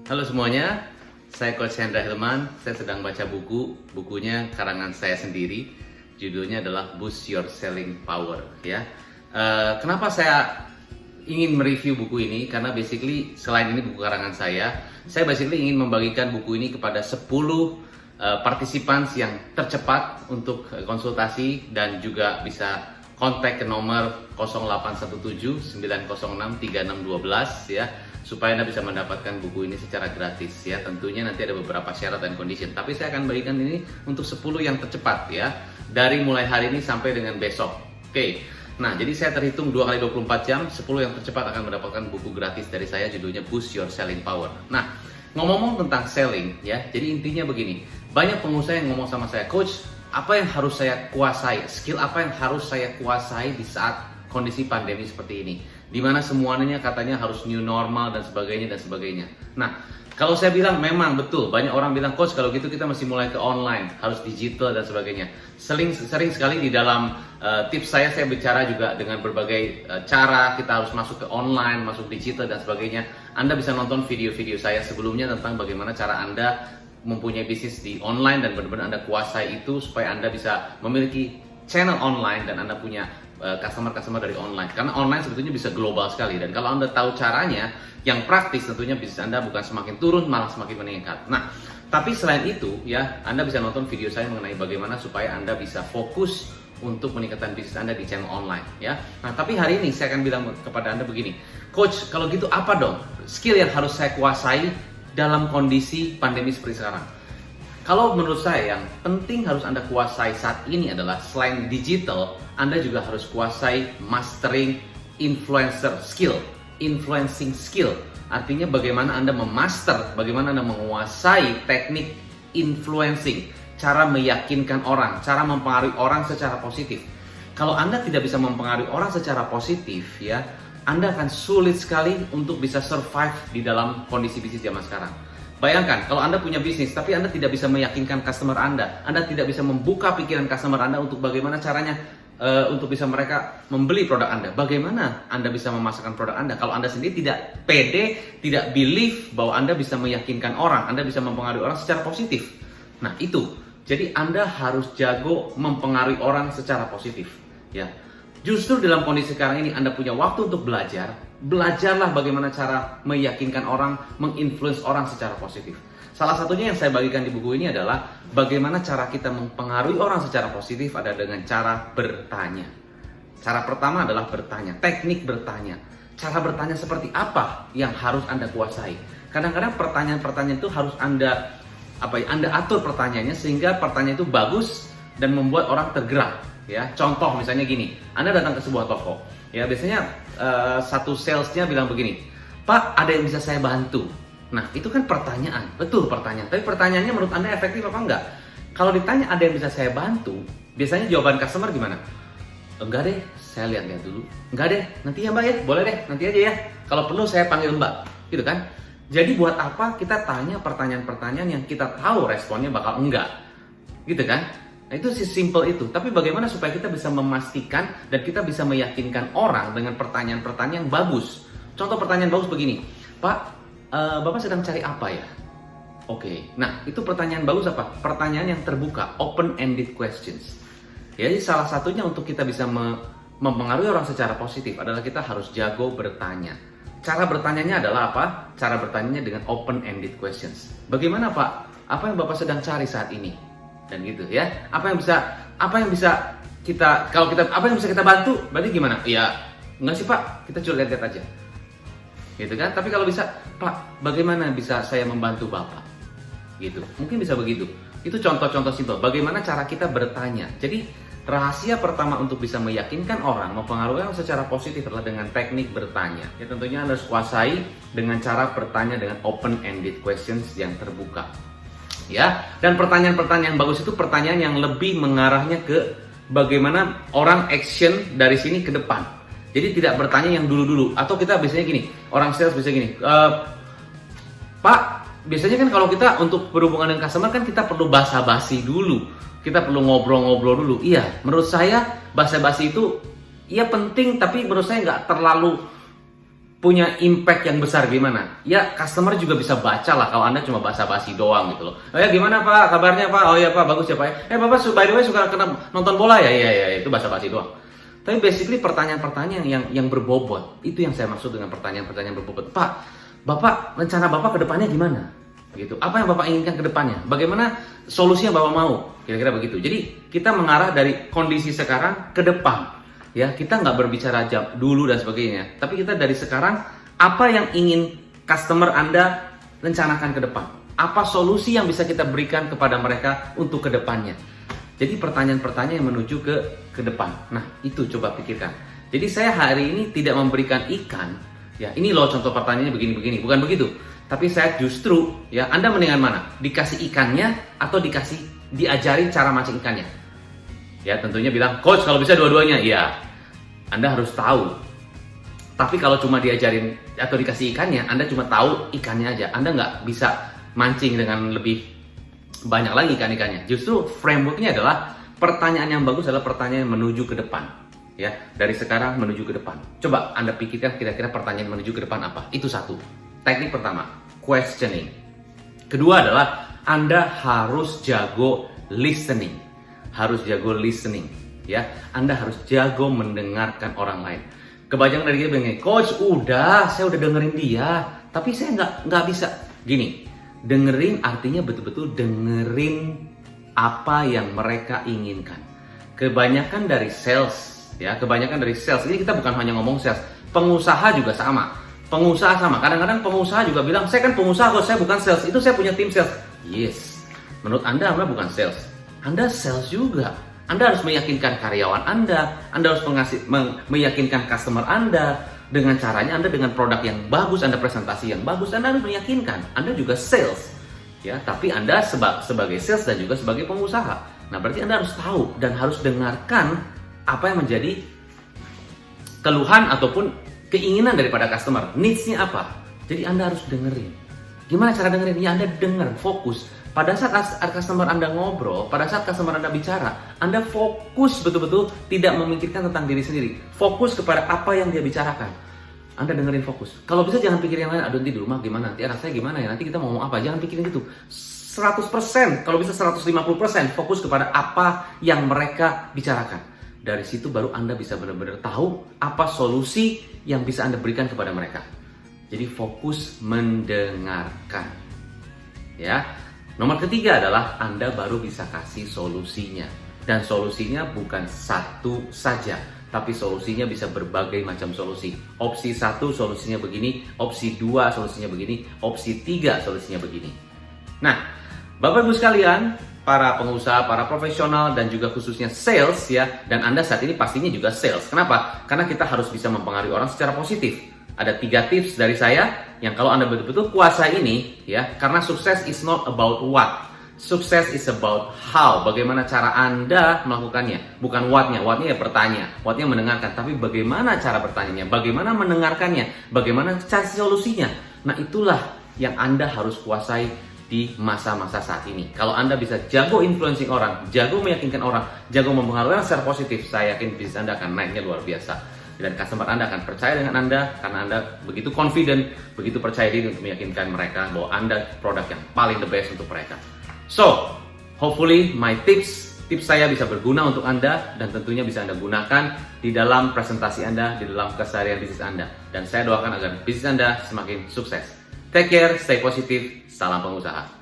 Halo semuanya, saya Coach Hendra Hilman. Saya sedang baca bukunya karangan saya sendiri. Judulnya adalah Boost Your Selling Power. Ya, kenapa saya ingin mereview buku ini? Karena basically selain ini buku karangan saya basically ingin membagikan buku ini kepada 10 partisipan yang tercepat untuk konsultasi dan juga bisa kontak ke nomor 0817 906 3612 ya, supaya Anda bisa mendapatkan buku ini secara gratis ya. Tentunya nanti ada beberapa syarat dan condition, tapi saya akan bagikan ini untuk 10 yang tercepat ya, dari mulai hari ini sampai dengan besok. Oke. Nah, jadi saya terhitung 2 kali 24 jam, 10 yang tercepat akan mendapatkan buku gratis dari saya, judulnya Boost Your Selling Power. Nah, ngomong-ngomong tentang selling ya, jadi intinya begini. Banyak pengusaha yang ngomong sama saya, Coach, apa yang harus saya kuasai? Skill apa yang harus saya kuasai di saat kondisi pandemi seperti ini? Dimana semuanya katanya harus new normal dan sebagainya dan sebagainya. Nah, kalau saya bilang memang betul, banyak orang bilang, Coach, kalau gitu kita mesti mulai ke online, harus digital dan sebagainya. Sering sekali di dalam tips saya bicara juga dengan berbagai cara kita harus masuk ke online, masuk digital dan sebagainya. Anda bisa nonton video-video saya sebelumnya tentang bagaimana cara Anda mempunyai bisnis di online dan benar-benar Anda kuasai itu supaya Anda bisa memiliki channel online dan Anda punya customer dari online. Karena online sebetulnya bisa global sekali, dan kalau Anda tahu caranya yang praktis, tentunya bisnis Anda bukan semakin turun malah semakin meningkat. Nah, tapi selain itu ya, Anda bisa nonton video saya mengenai bagaimana supaya Anda bisa fokus untuk meningkatkan bisnis Anda di channel online ya. Nah, tapi hari ini saya akan bilang kepada Anda begini, Coach, kalau gitu apa dong skill yang harus saya kuasai dalam kondisi pandemi seperti sekarang? Kalau menurut saya yang penting harus Anda kuasai saat ini adalah selain digital, Anda juga harus kuasai mastering influencer skill, influencing skill. Artinya bagaimana Anda memaster, bagaimana Anda menguasai teknik influencing, cara meyakinkan orang, cara mempengaruhi orang secara positif. Kalau Anda tidak bisa mempengaruhi orang secara positif ya, Anda akan sulit sekali untuk bisa survive di dalam kondisi bisnis zaman sekarang. Bayangkan kalau Anda punya bisnis tapi Anda tidak bisa meyakinkan customer Anda tidak bisa membuka pikiran customer Anda untuk bagaimana caranya untuk bisa mereka membeli produk Anda. Bagaimana Anda bisa memasarkan produk Anda kalau Anda sendiri tidak pede, tidak believe bahwa Anda bisa meyakinkan orang, Anda bisa mempengaruhi orang secara positif. Nah, itu. Jadi Anda harus jago mempengaruhi orang secara positif, ya. Justru dalam kondisi sekarang ini Anda punya waktu untuk belajar. Belajarlah bagaimana cara meyakinkan orang, menginfluence orang secara positif. Salah satunya yang saya bagikan di buku ini adalah bagaimana cara kita mempengaruhi orang secara positif adalah dengan cara bertanya. Cara pertama adalah bertanya, teknik bertanya. Cara bertanya seperti apa yang harus Anda kuasai? Kadang-kadang pertanyaan-pertanyaan itu harus Anda atur pertanyaannya sehingga pertanyaan itu bagus dan membuat orang tergerak. Ya, contoh misalnya gini, Anda datang ke sebuah toko, ya biasanya satu salesnya bilang begini, Pak, ada yang bisa saya bantu? Nah, itu kan pertanyaan, betul pertanyaan. Tapi pertanyaannya menurut Anda efektif apa enggak? Kalau ditanya ada yang bisa saya bantu, biasanya jawaban customer gimana? Enggak deh, saya lihat-lihat dulu. Enggak deh, nanti ya Mbak ya, boleh deh, nanti aja ya. Kalau perlu saya panggil Mbak, gitu kan? Jadi buat apa kita tanya pertanyaan-pertanyaan yang kita tahu responnya bakal enggak, gitu kan? Nah, itu sih simple itu. Tapi bagaimana supaya kita bisa memastikan dan kita bisa meyakinkan orang dengan pertanyaan-pertanyaan yang bagus. Contoh pertanyaan bagus begini, Pak, Bapak sedang cari apa ya? Oke, nah itu pertanyaan bagus apa? Pertanyaan yang terbuka, open-ended questions. Jadi salah satunya untuk kita bisa mempengaruhi orang secara positif adalah kita harus jago bertanya. Cara bertanyanya adalah apa? Cara bertanyanya dengan open-ended questions. Bagaimana Pak? Apa yang Bapak sedang cari saat ini? Dan gitu ya. Apa yang bisa kita bantu? Berarti gimana? Ya, enggak sih Pak, kita cuma lihat-lihat aja. Gitu kan? Tapi kalau bisa, Pak, bagaimana bisa saya membantu Bapak? Gitu. Mungkin bisa begitu. Itu contoh-contoh simpel. Bagaimana cara kita bertanya. Jadi, rahasia pertama untuk bisa meyakinkan orang, mempengaruhi orang secara positif adalah dengan teknik bertanya. Ya, tentunya Anda harus kuasai dengan cara bertanya dengan open-ended questions yang terbuka. Ya, dan pertanyaan-pertanyaan bagus itu pertanyaan yang lebih mengarahnya ke bagaimana orang action dari sini ke depan. Jadi tidak bertanya yang dulu-dulu. Atau kita biasanya gini, orang sales bisa gini, Pak, biasanya kan kalau kita untuk berhubungan dengan customer kan kita perlu basa-basi dulu. Kita perlu ngobrol-ngobrol dulu. Iya, menurut saya basa-basi itu ya penting, tapi menurut saya nggak terlalu punya impact yang besar gimana? Ya customer juga bisa baca lah kalau Anda cuma basa-basi doang gitu loh. Oh ya gimana Pak, kabarnya Pak? Oh ya Pak, bagus ya Pak. Bapak by the way suka nonton bola ya? Iya, itu basa-basi doang. Tapi basically pertanyaan-pertanyaan yang berbobot, itu yang saya maksud dengan pertanyaan-pertanyaan berbobot. Pak, Bapak, rencana Bapak ke depannya gimana? Gitu. Apa yang Bapak inginkan ke depannya? Bagaimana solusi yang Bapak mau? Kira-kira begitu. Jadi kita mengarah dari kondisi sekarang ke depan. Ya, kita nggak berbicara jam dulu dan sebagainya, tapi kita dari sekarang apa yang ingin customer Anda rencanakan ke depan, apa solusi yang bisa kita berikan kepada mereka untuk ke depannya. Jadi pertanyaan-pertanyaan yang menuju ke depan. Nah, itu coba pikirkan. Jadi saya hari ini tidak memberikan ikan, ya ini loh contoh pertanyaannya begini-begini, bukan begitu. Tapi saya justru, ya Anda mendingan mana? Dikasih ikannya atau diajari cara mancing ikannya? Ya tentunya bilang, coach kalau bisa dua-duanya, iya. Anda harus tahu. Tapi kalau cuma diajarin atau dikasih ikannya, Anda cuma tahu ikannya aja. Anda nggak bisa mancing dengan lebih banyak lagi ikan-ikannya. Justru frameworknya adalah pertanyaan yang bagus adalah pertanyaan yang menuju ke depan. Ya, dari sekarang menuju ke depan. Coba Anda pikirkan kira-kira pertanyaan menuju ke depan apa? Itu satu. Teknik pertama, questioning. Kedua adalah Anda harus jago listening. Harus jago listening. Ya, Anda harus jago mendengarkan orang lain. Kebanyakan dari kita bilang, coach saya udah dengerin dia, tapi saya nggak bisa. Gini, dengerin artinya betul-betul dengerin apa yang mereka inginkan. Kebanyakan dari sales, ini kita bukan hanya ngomong sales, pengusaha juga sama. Kadang-kadang pengusaha juga bilang, saya kan pengusaha kok, saya bukan sales. Itu saya punya tim sales. Yes, menurut Anda bukan sales. Anda sales juga. Anda harus meyakinkan karyawan Anda harus meyakinkan customer Anda. Dengan caranya Anda dengan produk yang bagus, Anda presentasi yang bagus, Anda harus meyakinkan. Anda juga sales. Ya, tapi Anda sebagai sales dan juga sebagai pengusaha. Nah, berarti Anda harus tahu dan harus dengarkan apa yang menjadi keluhan ataupun keinginan daripada customer. Needs-nya apa? Jadi Anda harus dengerin. Gimana cara dengerin? Ya Anda denger, fokus. Pada saat customer Anda ngobrol, pada saat customer Anda bicara, Anda fokus betul-betul tidak memikirkan tentang diri sendiri. Fokus kepada apa yang dia bicarakan. Anda dengerin fokus. Kalau bisa jangan pikirin yang lain, aduh nanti di rumah gimana, nanti anak saya gimana ya, nanti kita mau ngomong apa. Jangan pikirin gitu. 100%, kalau bisa 150% fokus kepada apa yang mereka bicarakan. Dari situ baru Anda bisa benar-benar tahu apa solusi yang bisa Anda berikan kepada mereka. Jadi fokus mendengarkan. Ya. Nomor ketiga adalah Anda baru bisa kasih solusinya. Dan solusinya bukan satu saja, tapi solusinya bisa berbagai macam solusi. Opsi 1 solusinya begini, opsi 2 solusinya begini, opsi 3 solusinya begini. Nah, Bapak Ibu sekalian, para pengusaha, para profesional, dan juga khususnya sales ya, dan Anda saat ini pastinya juga sales. Kenapa? Karena kita harus bisa mempengaruhi orang secara positif. Ada 3 tips dari saya yang kalau Anda betul-betul kuasai ini ya, karena sukses is not about what. Sukses is about how. Bagaimana cara Anda melakukannya, bukan what-nya. What-nya ya bertanya, what-nya mendengarkan, tapi bagaimana cara bertanyanya, bagaimana mendengarkannya, bagaimana cari solusinya. Nah, itulah yang Anda harus kuasai di masa-masa saat ini. Kalau Anda bisa jago influencing orang, jago meyakinkan orang, jago mempengaruhi orang secara positif, saya yakin bisnis Anda akan naiknya luar biasa. Dan customer Anda akan percaya dengan Anda karena Anda begitu confident, begitu percaya diri untuk meyakinkan mereka bahwa Anda produk yang paling the best untuk mereka. So, hopefully my tips saya bisa berguna untuk Anda dan tentunya bisa Anda gunakan di dalam presentasi Anda, di dalam keseharian bisnis Anda. Dan saya doakan agar bisnis Anda semakin sukses. Take care, stay positive, salam pengusaha.